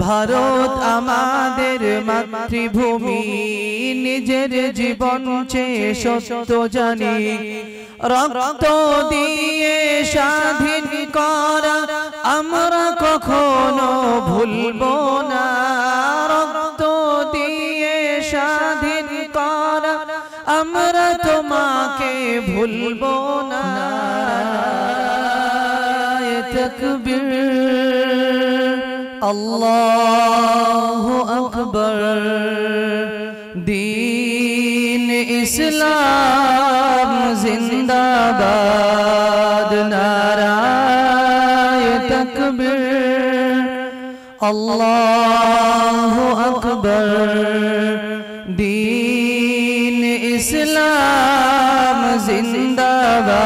ভারত আমাদের মাতৃভূমি, নিজের জীবন চেয়ে সত্য জানি, রক্ত দিয়ে স্বাধীন করা আমরা কখনো ভুলবো না। রক্ত দিয়ে স্বাধীন করা আমরা তোমাকে ভুলবো না। তাকবীর, আল্লাহু আকবার, দীন ইসলাম জিন্দাবাদ। নারায়ে তাকবীর, আল্লাহু আকবার, দীন ইসলাম জিন্দাবাদ।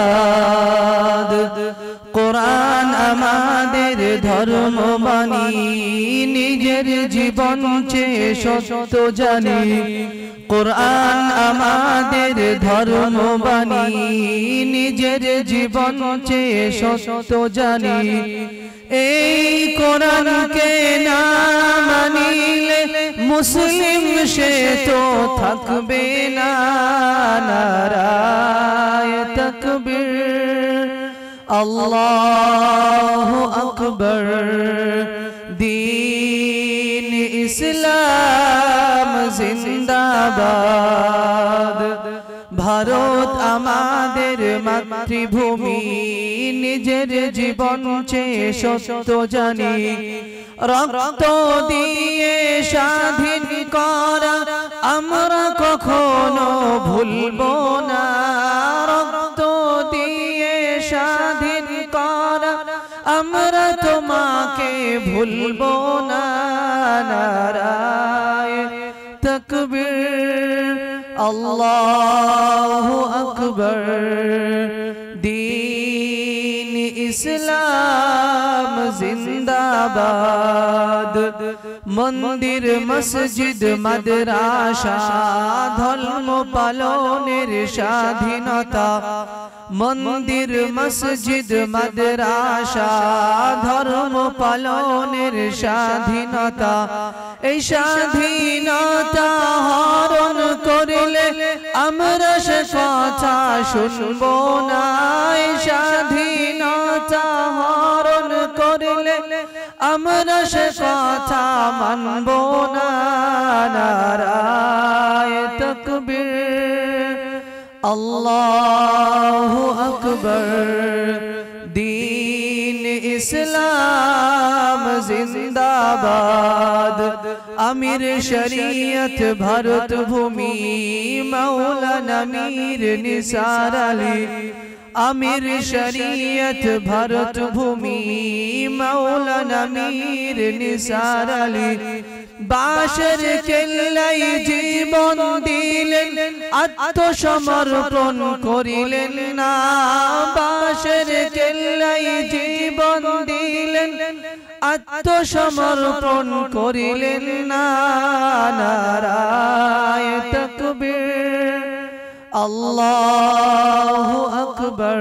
কোরআন আমাদের ধর্মবাণী, নিজের জীবন চেয়ে সত্য জানি। কোরআন আমাদের ধর্মবাণী, নিজের জীবন চেয়ে সত্য জানি। এই কোরআনকে না মানিলে মুসলিম সে তো থাকবে না। নারায়ে তাকবীর, আল্লাহু আকবার, দীন ইসলাম জিন্দাবাদ। ভারত আমাদের মাতৃভূমি, নিজের জীবন চেয়ে সত্য জানি, রক্ত দিয়ে স্বাধীন করা আমরা কখনো ভুলবো না। রক্ত দিয়ে স্বাধীন করা আমরা তোমাকে ভুলবো না। নারায়ে তাকবীর, আল্লাহু আকবার, দীন ইসলাম জিন্দাবাদ। মন্দির মসজিদ মাদ্রাসা ধর্ম পালনের স্বাধীনতা। মন্দির মসজিদ মাদ্রাসা ধর্ম পালনের স্বাধীনতা। এই স্বাধীনতা হরণ করলে আমরা সে কথা শুনবো না। এই স্বাধীনতা হরণ করলে আমরা সে কথা মানবো না। নারায়ে তাকবীর, আল্লাহু আকবার, দীন ইসলাম জিন্দাবাদ। আমির শরীয়ত ভারত ভূমি, মাওলানা মীর নিসার আলী। আমির শরীয়ত ভারত ভূমি, মাওলানা মীর নিসার আলী। বাঁশের কেল্লাই জীবন দিলেন, আত্মসমর্পণ করিলেন না। বাঁশের কেল্লাই জীবন দিলেন, আত্মসমর্পণ করিলেন না। নারায়ে তাকবীর, আল্লাহু আকবার,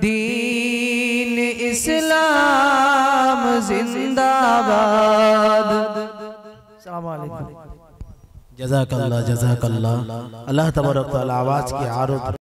দীন ইসলাম জিন্দাবাদ। আসসালামু আলাইকুম। जज़ाकल्लाह जज़ाकल्लाह। अल्लाह तबारक व तआला आवाज़ की आरत